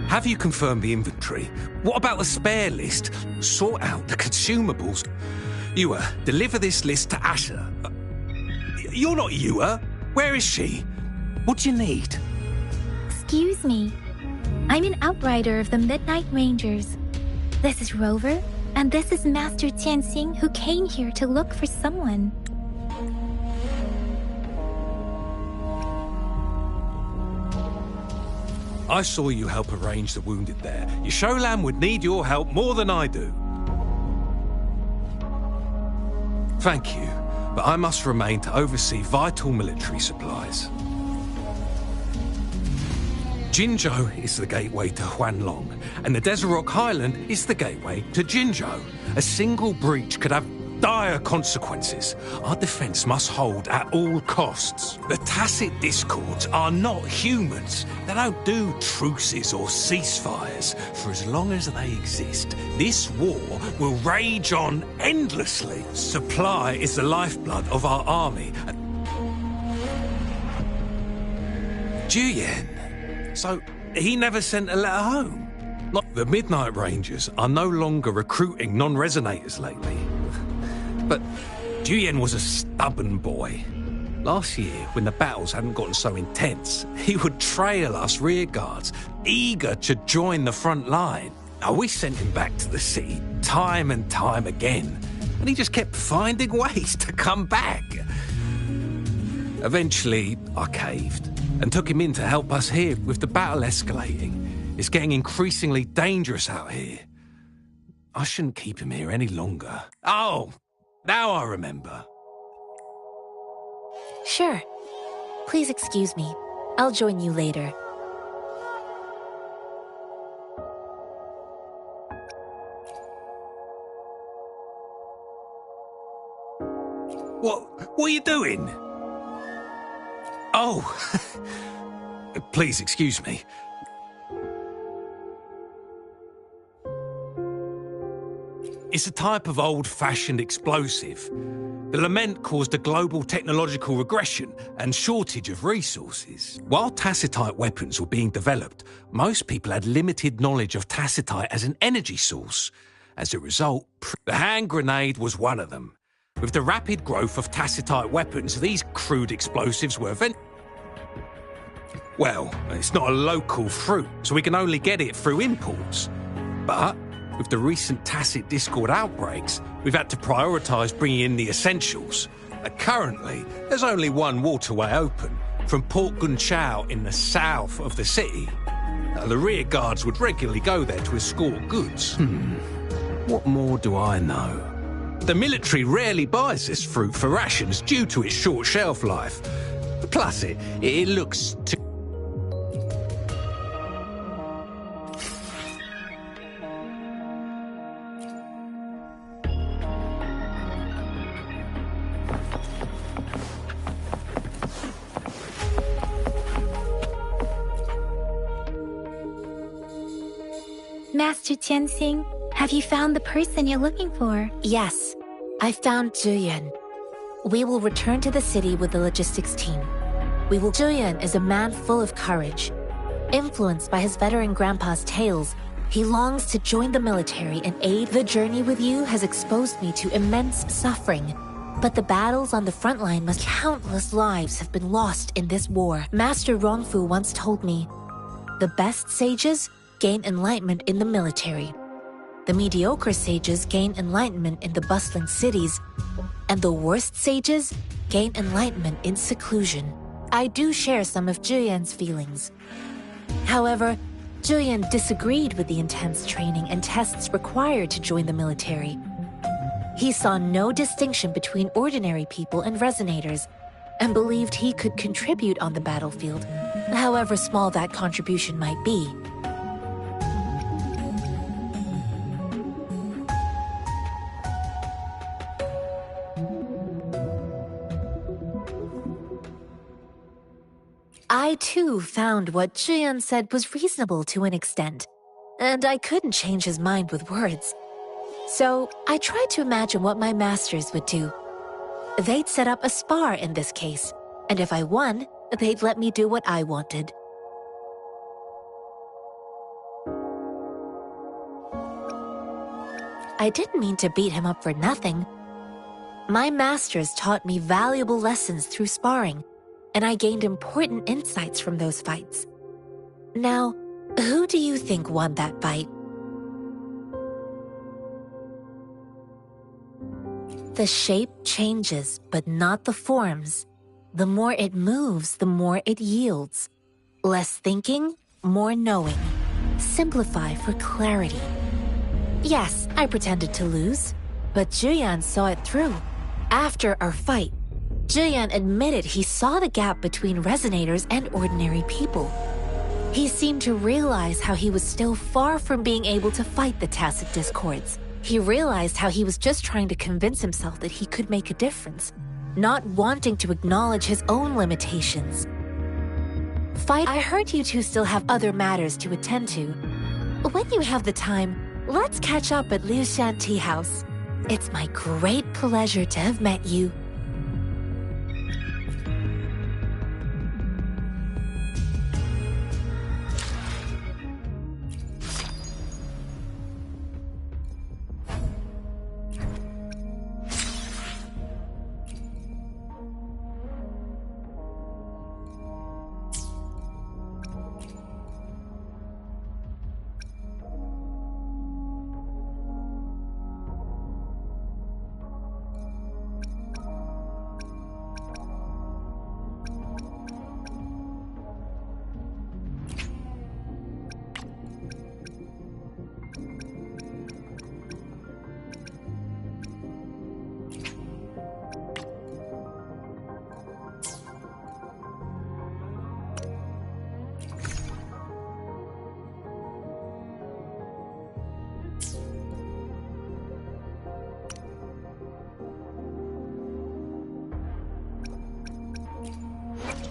Have you confirmed the inventory? What about the spare list? Sort out the consumables. Ewa, deliver this list to Asher. You're not Ewa. Where is she? What do you need? Excuse me. I'm an outrider of the Midnight Rangers. This is Rover, and this is Master Tianxing, who came here to look for someone. I saw you help arrange the wounded there. Your Sholan would need your help more than I do. Thank you, but I must remain to oversee vital military supplies. Jinzhou is the gateway to Huanlong, and the Desert Rock Highland is the gateway to Jinzhou. A single breach could have dire consequences. Our defense must hold at all costs. The Tacit Discords are not humans. They don't do truces or ceasefires. For as long as they exist, this war will rage on endlessly. Supply is the lifeblood of our army. Juyen. So, he never sent a letter home? The Midnight Rangers are no longer recruiting non-resonators lately. But Juyen was a stubborn boy. Last year, when the battles hadn't gotten so intense, he would trail us rearguards, eager to join the front line. Now, we sent him back to the city time and time again, and he just kept finding ways to come back. Eventually, I caved and took him in to help us here with the battle escalating. It's getting increasingly dangerous out here. I shouldn't keep him here any longer. Oh, now I remember. Sure. Please excuse me. I'll join you later. What are you doing? Oh, please excuse me. It's a type of old-fashioned explosive. The lament caused a global technological regression and shortage of resources. While tacitite weapons were being developed, most people had limited knowledge of tacitite as an energy source. As a result, the hand grenade was one of them. With the rapid growth of tacitite weapons, these crude explosives were well, it's not a local fruit, so we can only get it through imports. But with the recent Tacit Discord outbreaks, we've had to prioritise bringing in the essentials. Currently, there's only one waterway open, from Port Gunchao in the south of the city. The rear guards would regularly go there to escort goods. What more do I know? The military rarely buys this fruit for rations due to its short shelf life. Plus, it looks too... Master Tianxing, have you found the person you're looking for? Yes, I found Juyen. We will return to the city with the logistics team. Juyen is a man full of courage. Influenced by his veteran grandpa's tales, he longs to join the military and aid. The journey with you has exposed me to immense suffering. But the battles on the front line countless lives have been lost in this war. Master Rongfu once told me, the best sages gain enlightenment in the military. The mediocre sages gain enlightenment in the bustling cities, and the worst sages gain enlightenment in seclusion. I do share some of Juyen's feelings. However, Juyen disagreed with the intense training and tests required to join the military. He saw no distinction between ordinary people and resonators, and believed he could contribute on the battlefield, however small that contribution might be. I too found what Juyen said was reasonable to an extent, and I couldn't change his mind with words. So I tried to imagine what my masters would do. They'd set up a spar in this case, and if I won, they'd let me do what I wanted. I didn't mean to beat him up for nothing. My masters taught me valuable lessons through sparring, and I gained important insights from those fights. Now, who do you think won that fight? The shape changes, but not the forms. The more it moves, the more it yields. Less thinking, more knowing. Simplify for clarity. Yes, I pretended to lose, but Juyan saw it through. After our fight, Juyan admitted he saw the gap between resonators and ordinary people. He seemed to realize how he was still far from being able to fight the tacit discords. He realized how he was just trying to convince himself that he could make a difference, not wanting to acknowledge his own limitations. I heard you two still have other matters to attend to. When you have the time, let's catch up at Liu Shan Tea House. It's my great pleasure to have met you.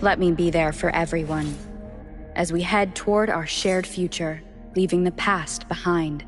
Let me be there for everyone, as we head toward our shared future, leaving the past behind.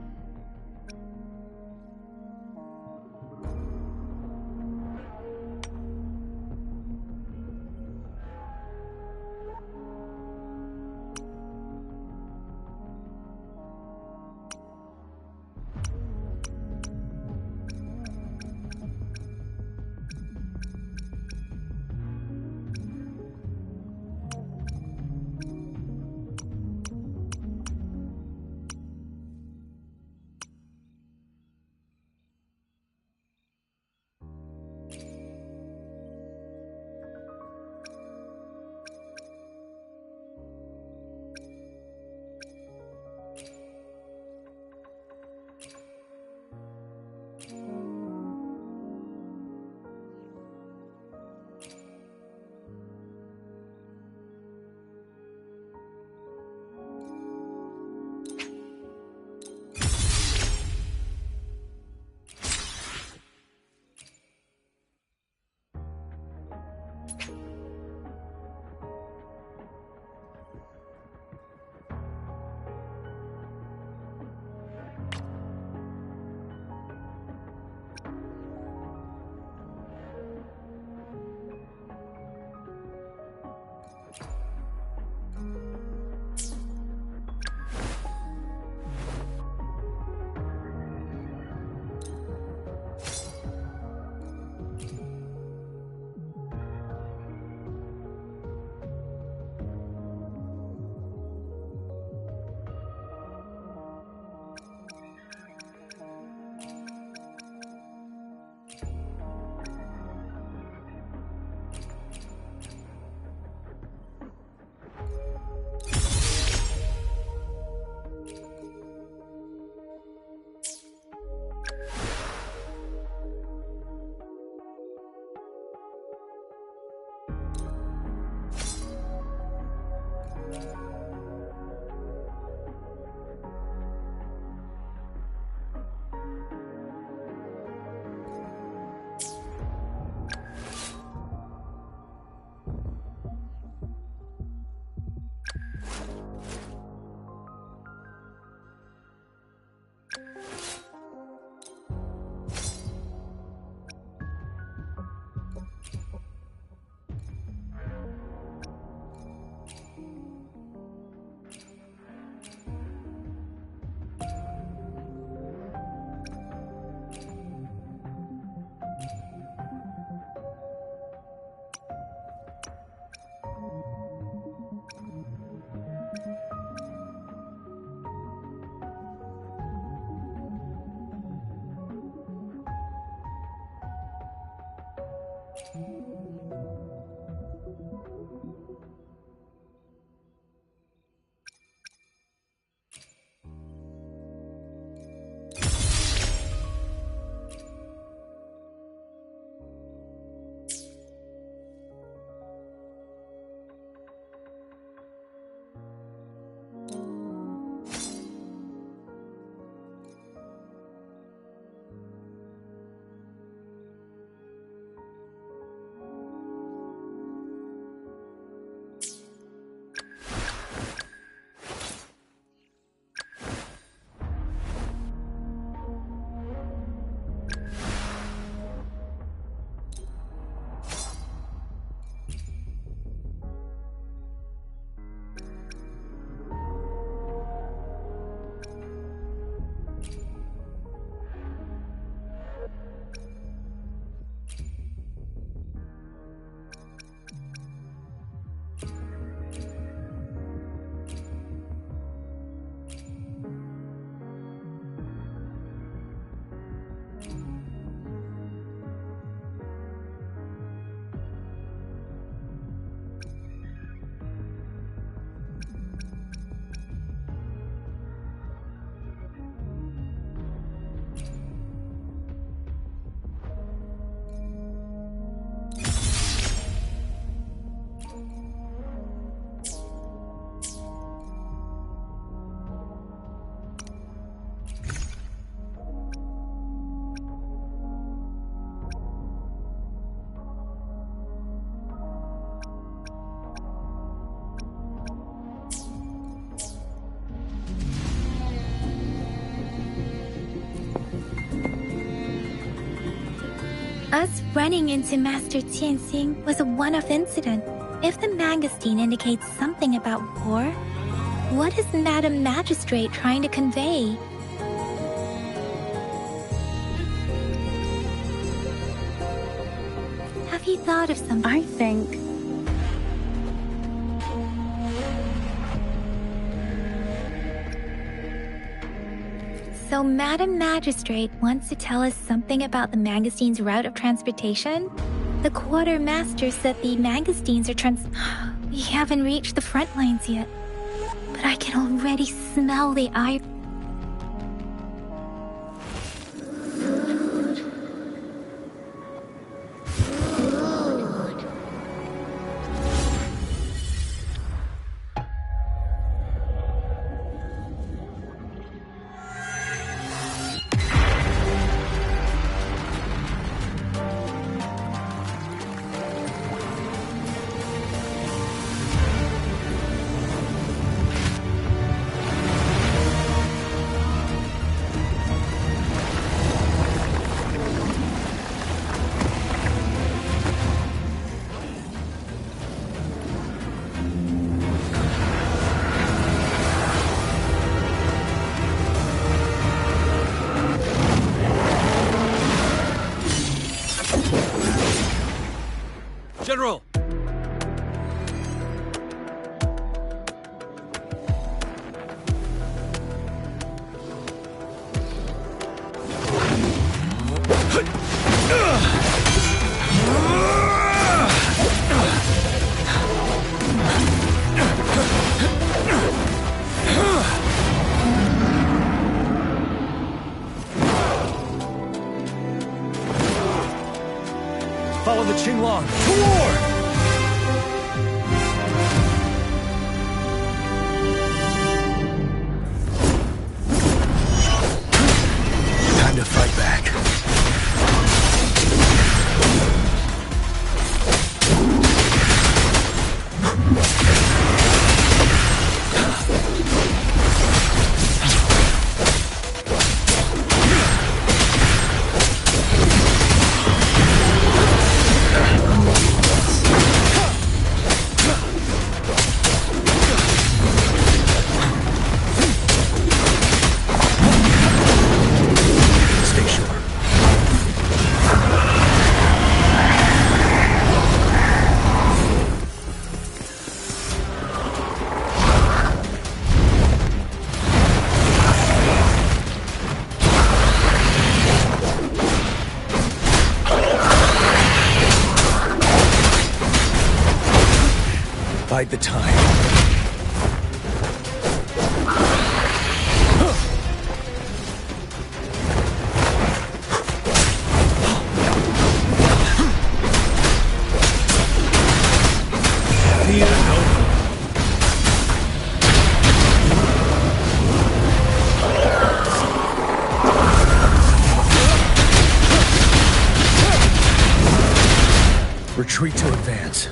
Us running into Master Tianxing was a one-off incident. If the Mangosteen indicates something about war, what is Madam Magistrate trying to convey? Have you thought of something? I think... So Madam Magistrate wants to tell us something about the Mangosteen's route of transportation? The Quartermaster said the Mangosteens are We haven't reached the front lines yet, but I can already smell the iron. General! Follow the Qinglong to war! Time to fight back. Bide the time. Fear no more. Retreat to advance.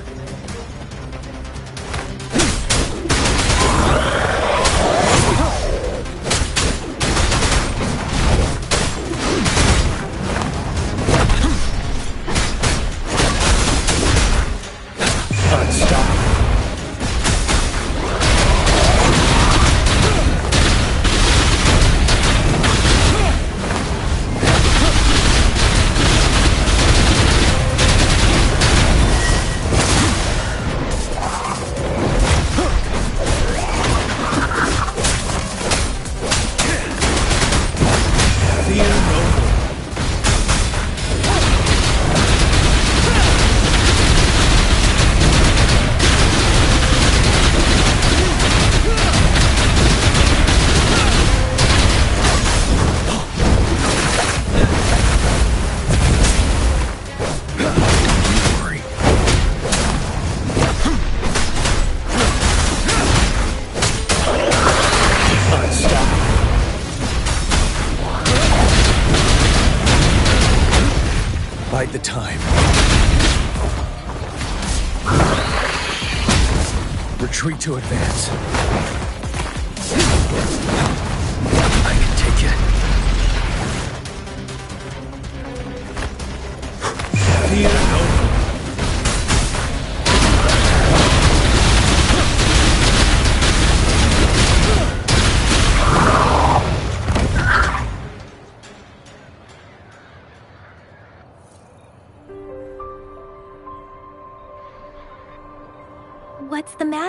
Bide the time. Retreat to advance. I can take it.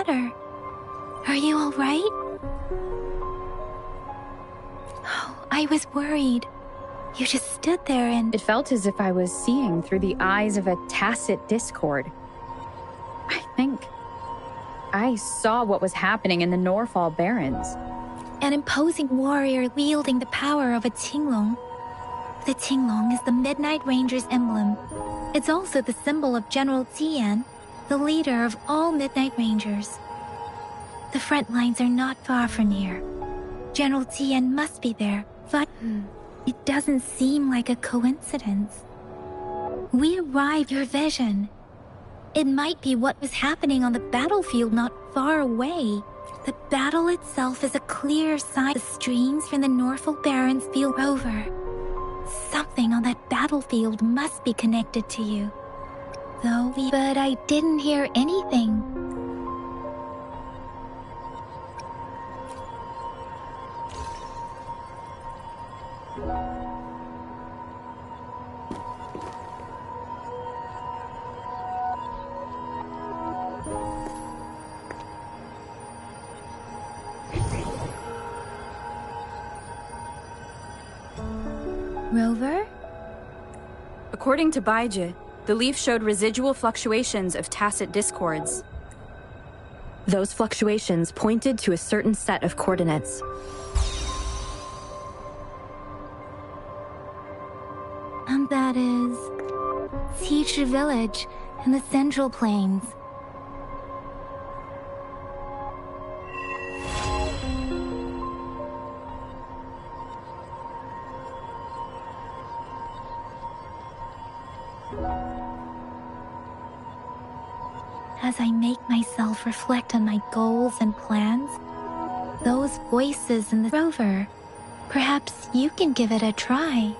matter? Are you all right? Oh, I was worried. You just stood there and... It felt as if I was seeing through the eyes of a tacit discord. I think I saw what was happening in the Norfall Barrens. An imposing warrior wielding the power of a Tinglong. The Tinglong is the Midnight Ranger's emblem. It's also the symbol of General Tian, the leader of all Midnight Rangers. The front lines are not far from here. General Tian must be there, but it doesn't seem like a coincidence. We arrived your vision. It might be what was happening on the battlefield not far away. The battle itself is a clear sign the streams from the Norfolk Barrens feel over. Something on that battlefield must be connected to you. But I didn't hear anything. Rover? According to Baiji, the leaf showed residual fluctuations of tacit discords. Those fluctuations pointed to a certain set of coordinates. And that is... Teacher Village in the Central Plains. As I make myself reflect on my goals and plans, those voices in the rover, perhaps you can give it a try.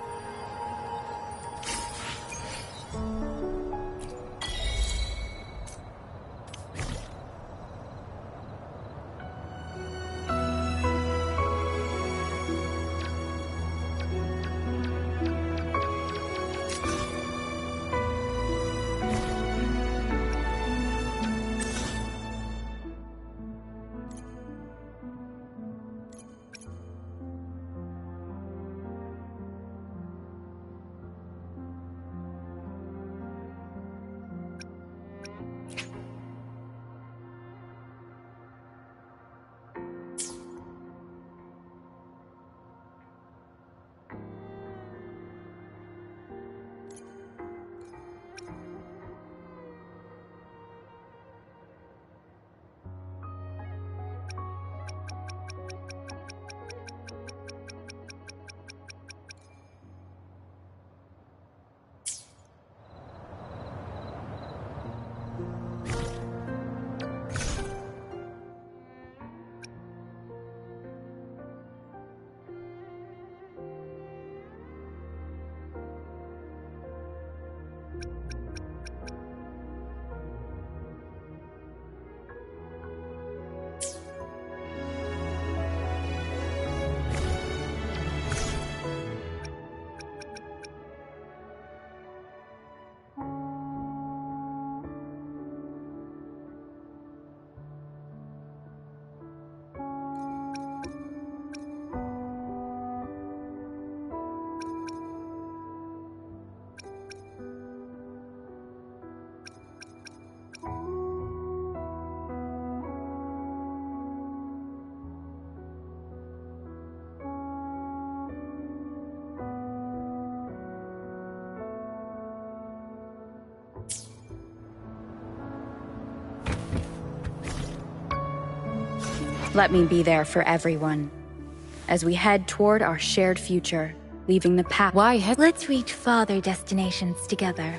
Let me be there for everyone, as we head toward our shared future, leaving the past. Let's reach farther destinations together.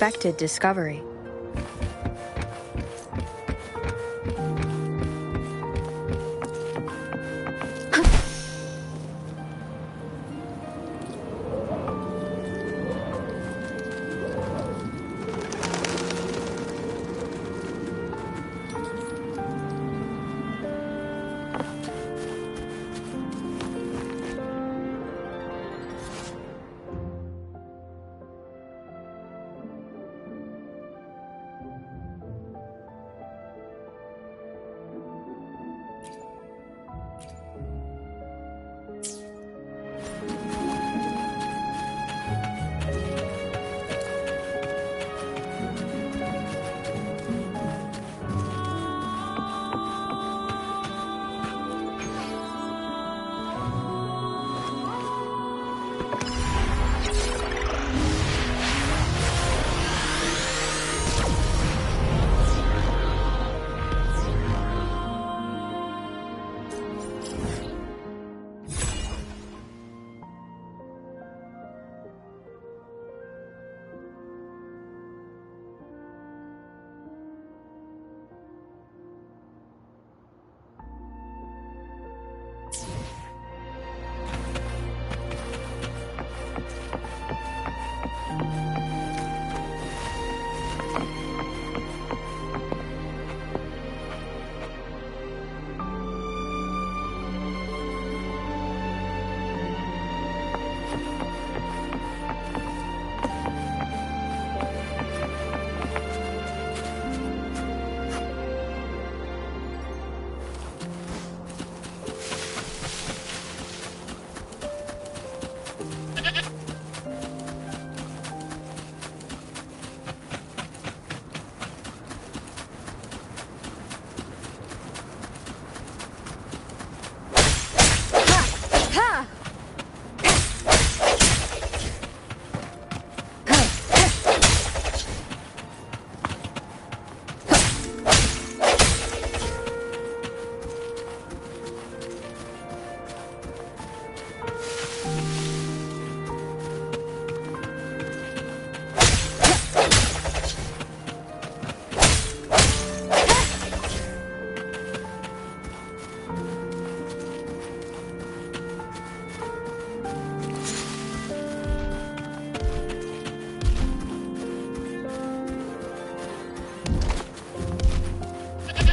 unexpected discovery.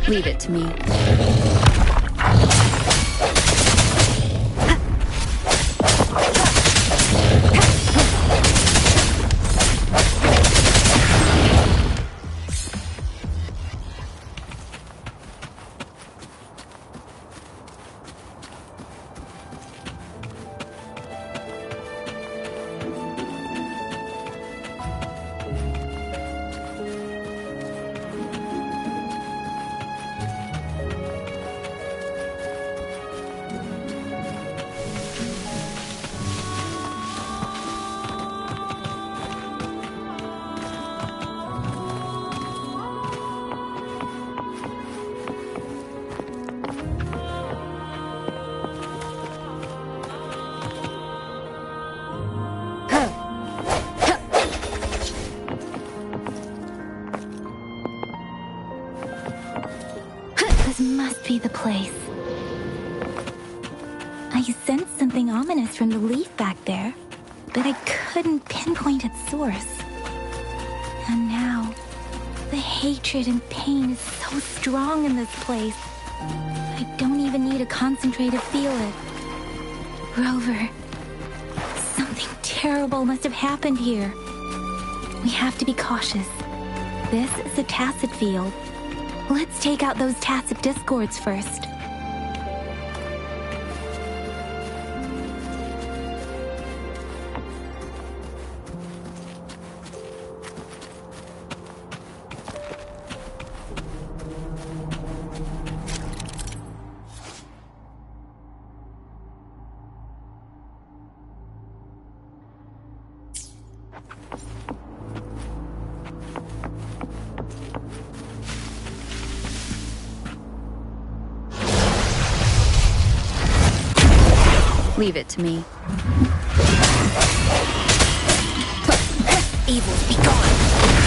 Leave it to me. This must be the place. I sensed something ominous from the leaf back there, but I couldn't pinpoint its source. And now, the hatred and pain is so strong in this place. I don't even need to concentrate to feel it. Rover, something terrible must have happened here. We have to be cautious. This is a tacit field. Let's take out those tacit discords first. Leave it to me. Evil, be gone!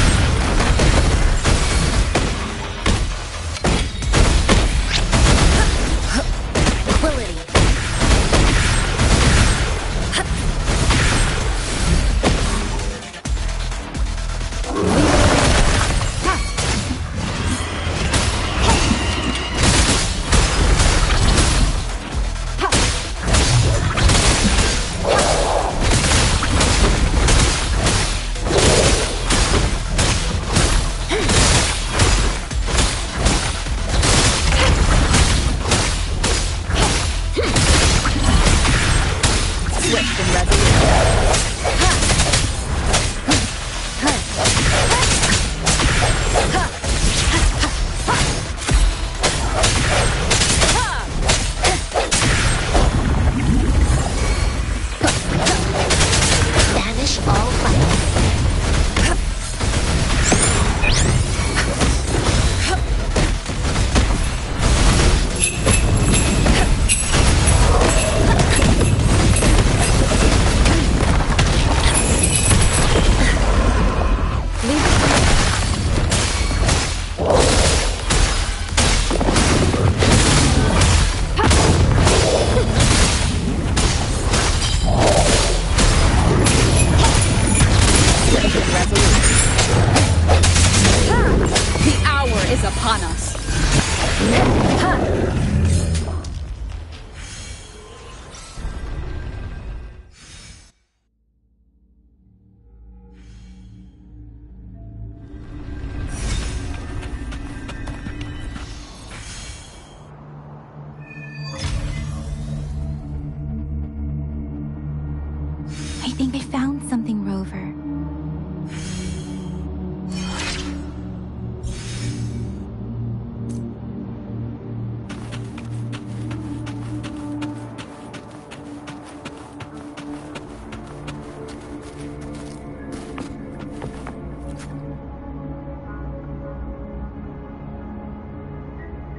I think I found something, Rover.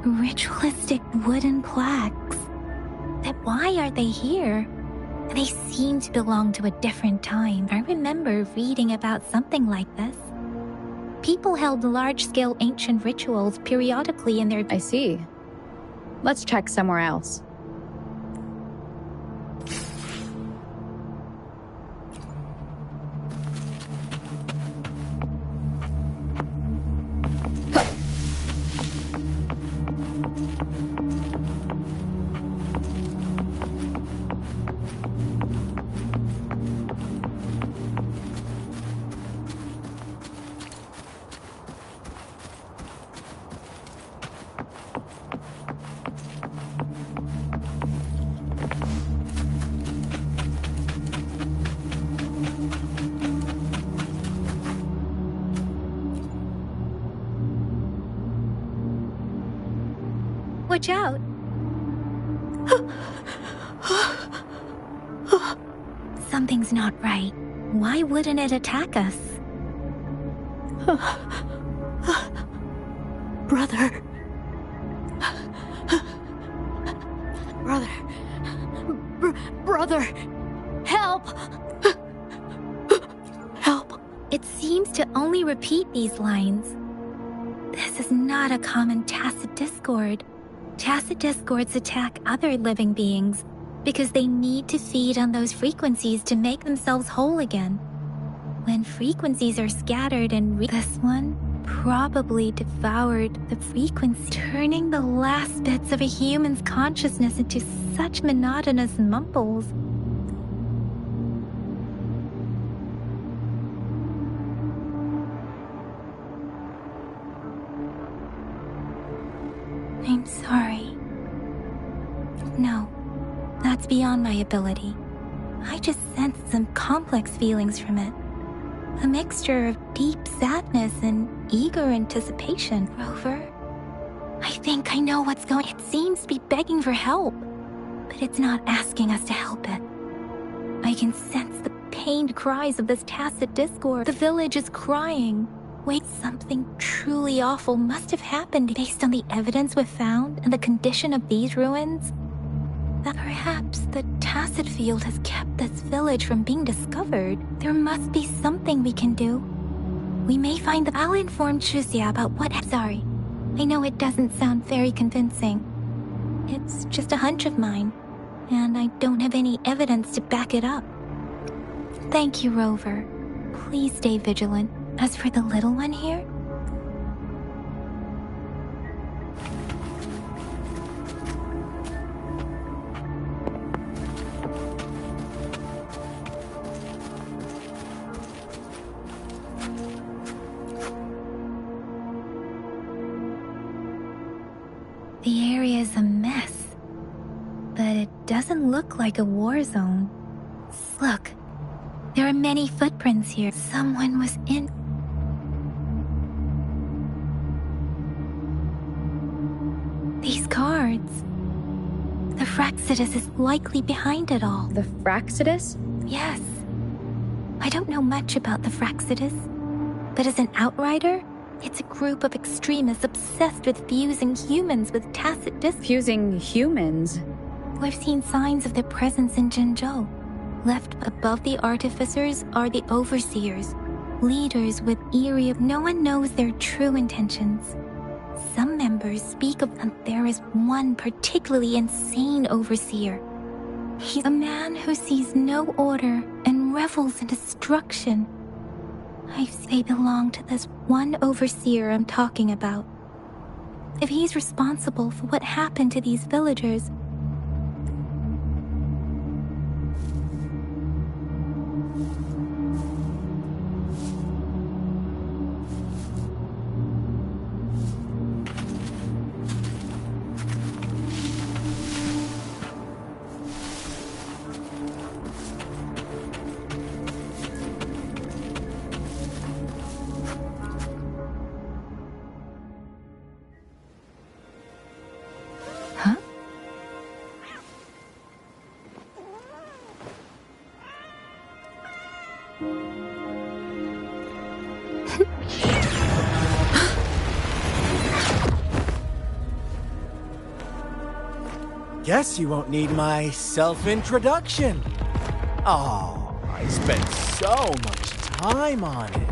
Ritualistic wooden plaques. Then why are they here? They seem to belong to a different time. I remember reading about something like this. People held large-scale ancient rituals periodically in their... I see. Let's check somewhere else. Watch out! Something's not right. Why wouldn't it attack us? Brother. Brother. Help! Help. It seems to only repeat these lines. This is not a common tacit discord. Tacit discords attack other living beings because they need to feed on those frequencies to make themselves whole again. When frequencies are scattered and this one probably devoured the frequency, turning the last bits of a human's consciousness into such monotonous mumbles. I'm sorry. No, that's beyond my ability. I just sensed some complex feelings from it. A mixture of deep sadness and eager anticipation. Rover, I think I know what's going on. It seems to be begging for help, but it's not asking us to help it. I can sense the pained cries of this tacit discord. The village is crying. Wait, something truly awful must have happened based on the evidence we've found and the condition of these ruins. That perhaps the tacit field has kept this village from being discovered. There must be something we can do. We may find the... I'll inform Chusia about what... Sorry, I know it doesn't sound very convincing. It's just a hunch of mine, and I don't have any evidence to back it up. Thank you, Rover. Please stay vigilant. As for the little one here... The area is a mess, but it doesn't look like a war zone. Look, there are many footprints here. Someone was in... These cards. The Fraxidus is likely behind it all. The Fraxidus? Yes. I don't know much about the Fraxidus, but as an outrider, it's a group of extremists obsessed with fusing humans with tacit dis... Fusing humans? We've seen signs of their presence in Jinzhou. Left above the artificers are the overseers, leaders with eerie... No one knows their true intentions. Some members speak of... And there is one particularly insane overseer. He's a man who sees no order and revels in destruction. They belong to this one overseer I'm talking about. if he's responsible for what happened to these villagers. Huh? Guess you won't need my self-introduction. Oh, I spent so much time on it.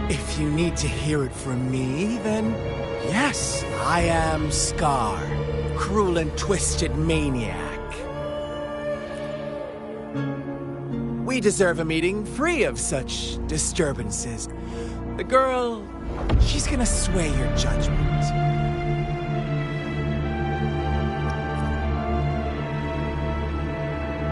If you need to hear it from me, then yes, I am Scar, cruel and twisted maniac. We deserve a meeting free of such disturbances. The girl, she's gonna sway your judgment.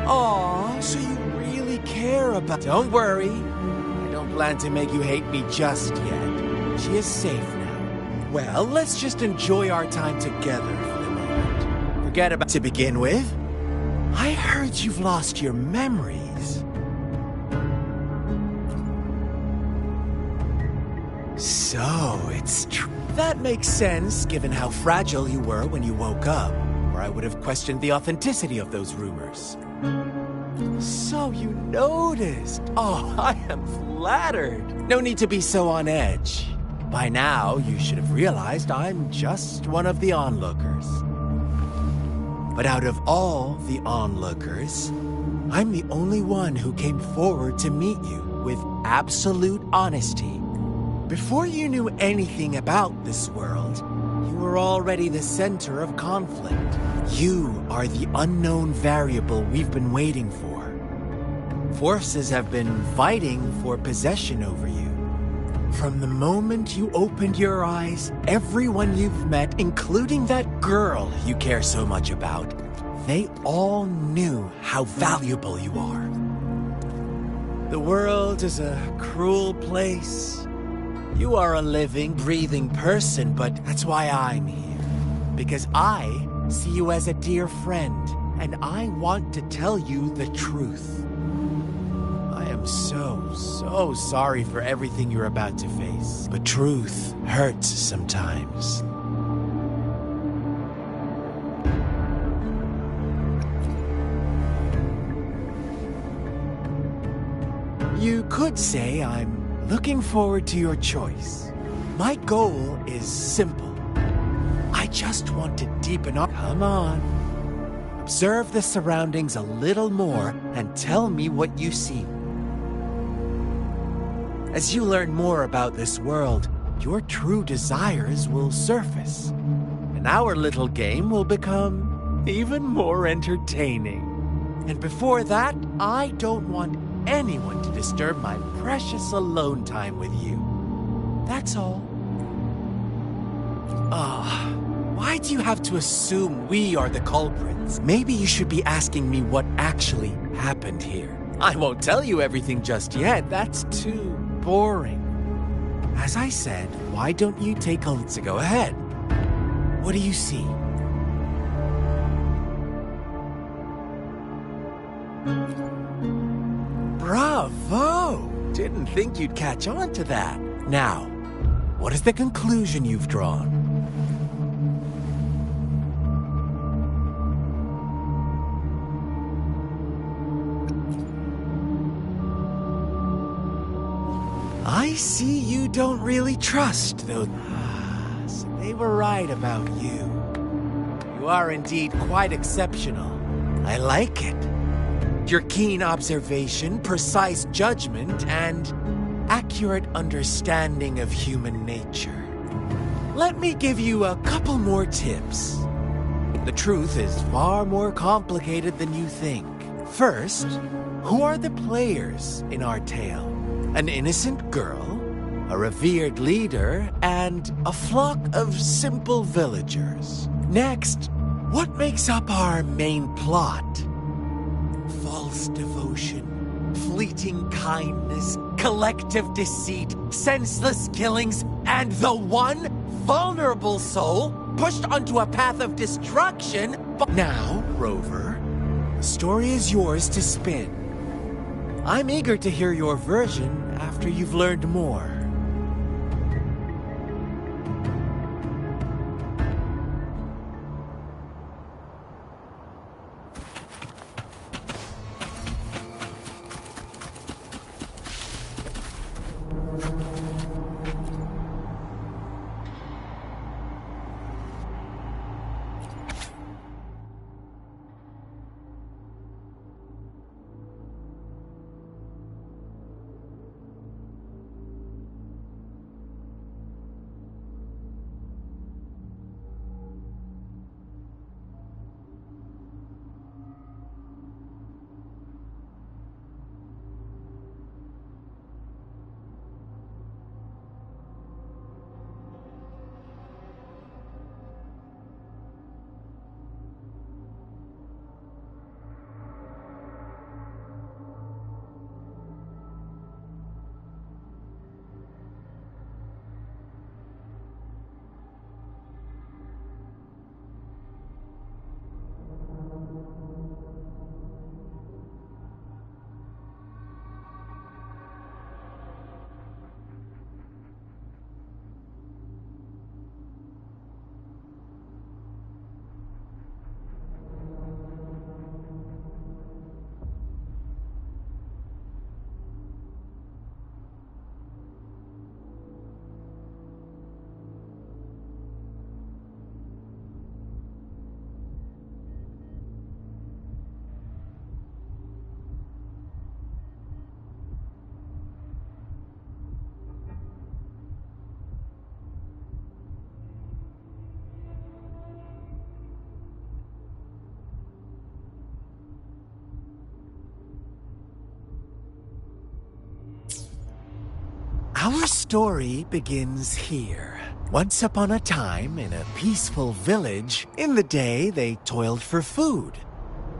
Aw, so you really care about... Don't worry. I don't plan to make you hate me just yet. She is safe now. Well, let's just enjoy our time together for the moment. Forget about... To begin with, I heard you've lost your memories. So, it's true. That makes sense, given how fragile you were when you woke up, or I would have questioned the authenticity of those rumors. So you noticed. Oh, I am flattered. No need to be so on edge. By now, you should have realized I'm just one of the onlookers. But out of all the onlookers, I'm the only one who came forward to meet you with absolute honesty. Before you knew anything about this world, you were already the center of conflict. You are the unknown variable we've been waiting for. Forces have been fighting for possession over you. From the moment you opened your eyes, everyone you've met, including that girl you care so much about, they all knew how valuable you are. The world is a cruel place. You are a living, breathing person, but that's why I'm here. Because I see you as a dear friend, and I want to tell you the truth. I am so sorry for everything you're about to face. But truth hurts sometimes. You could say I'm looking forward to your choice. My goal is simple. I just want to deepen our... Come on. Observe the surroundings a little more and tell me what you see. As you learn more about this world, your true desires will surface. And our little game will become even more entertaining. And before that, I don't want anyone to disturb my precious alone time with you. That's all. Why do you have to assume we are the culprits? Maybe you should be asking me what actually happened here. I won't tell you everything just yet. That's too boring. As I said, why don't you take a... So go ahead. What do you see? Bravo! Didn't think you'd catch on to that. Now, what is the conclusion you've drawn? I see you don't really trust those... So they were right about you. You are indeed quite exceptional. I like it. Your keen observation, precise judgment, and accurate understanding of human nature. Let me give you a couple more tips. The truth is far more complicated than you think. First, who are the players in our tale? An innocent girl, a revered leader, and a flock of simple villagers. Next, what makes up our main plot? False devotion, fleeting kindness, collective deceit, senseless killings, and the one vulnerable soul pushed onto a path of destruction. Now, Rover, the story is yours to spin. I'm eager to hear your version after you've learned more. Our story begins here. Once upon a time, in a peaceful village, in the day they toiled for food.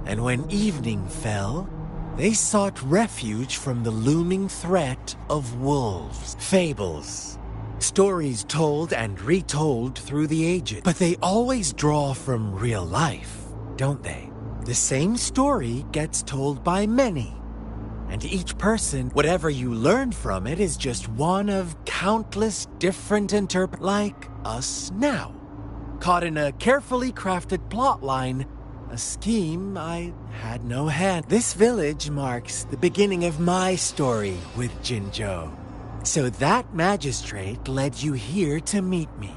And when evening fell, they sought refuge from the looming threat of wolves. Fables. Stories told and retold through the ages. But they always draw from real life, don't they? The same story gets told by many. And each person, whatever you learn from it, is just one of countless different like us now. Caught in a carefully crafted plotline, a scheme I had no hand. This village marks the beginning of my story with Jinzhou. So that magistrate led you here to meet me.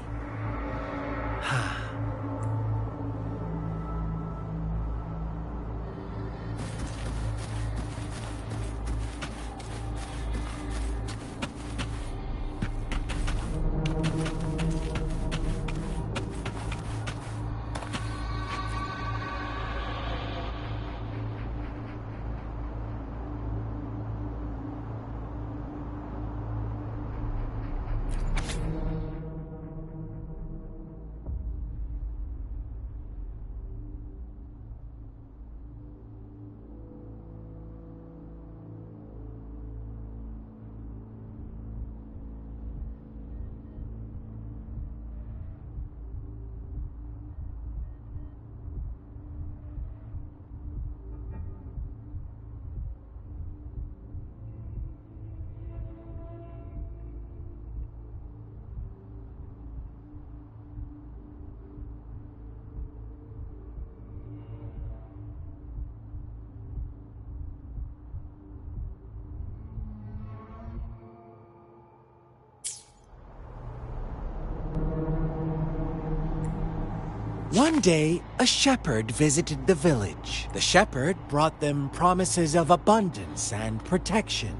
One day, a shepherd visited the village. The shepherd brought them promises of abundance and protection.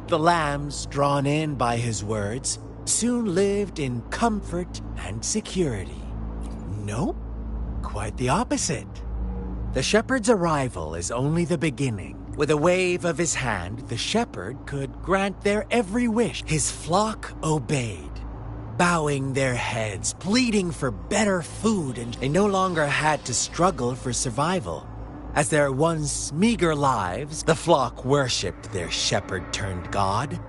The lambs, drawn in by his words, soon lived in comfort and security. Nope, quite the opposite. The shepherd's arrival is only the beginning. With a wave of his hand, the shepherd could grant their every wish. His flock obeyed, bowing their heads, pleading for better food, and they no longer had to struggle for survival. As their once meager lives, the flock worshipped their shepherd-turned-god,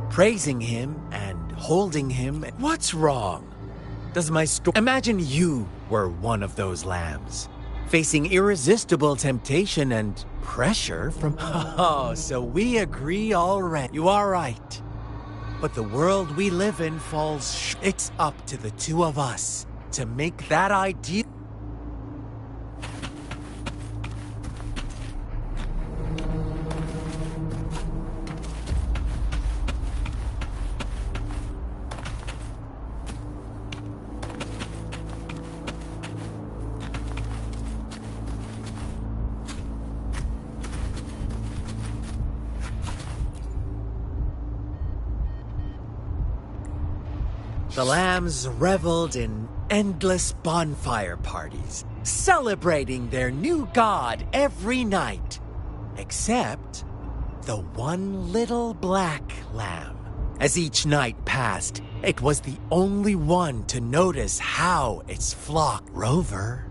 praising him and holding him. What's wrong? Does my story... Imagine you were one of those lambs, facing irresistible temptation and pressure from... Oh, so we agree already. You are right. But the world we live in falls... It's up to the two of us to make that ideal... The lambs reveled in endless bonfire parties, celebrating their new god every night. Except the one little black lamb. As each night passed, it was the only one to notice how its flock... Rover,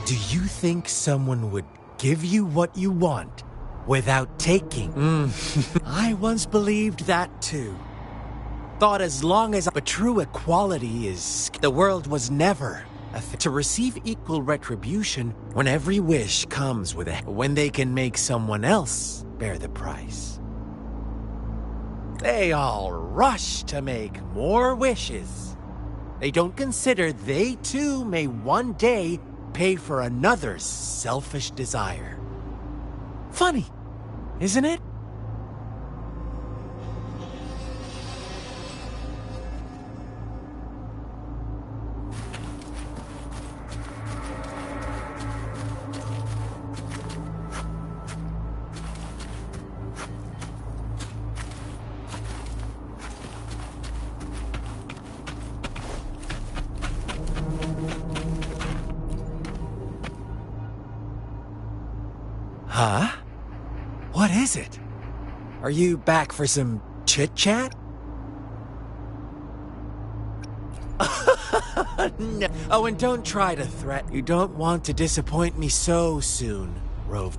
do you think someone would give you what you want without taking? I once believed that too. Thought as long as... But true equality is... The world was never to receive equal retribution when every wish comes with a... When they can make someone else bear the price. They all rush to make more wishes. They don't consider they too may one day pay for another's selfish desire. Funny, isn't it? Huh? What is it? Are you back for some chit-chat? No. Oh, and don't try to threaten. You don't want to disappoint me so soon, Rove.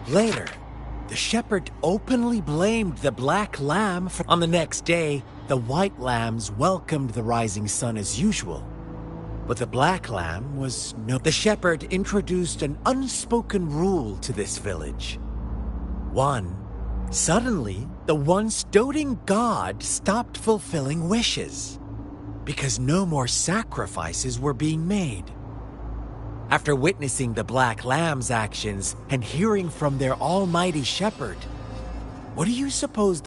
Later, the shepherd openly blamed the black lamb for... On the next day, the white lambs welcomed the rising sun as usual. But the black lamb was no... The shepherd introduced an unspoken rule to this village. Suddenly, the once doting god stopped fulfilling wishes, because no more sacrifices were being made. After witnessing the black lamb's actions and hearing from their almighty shepherd, what do you suppose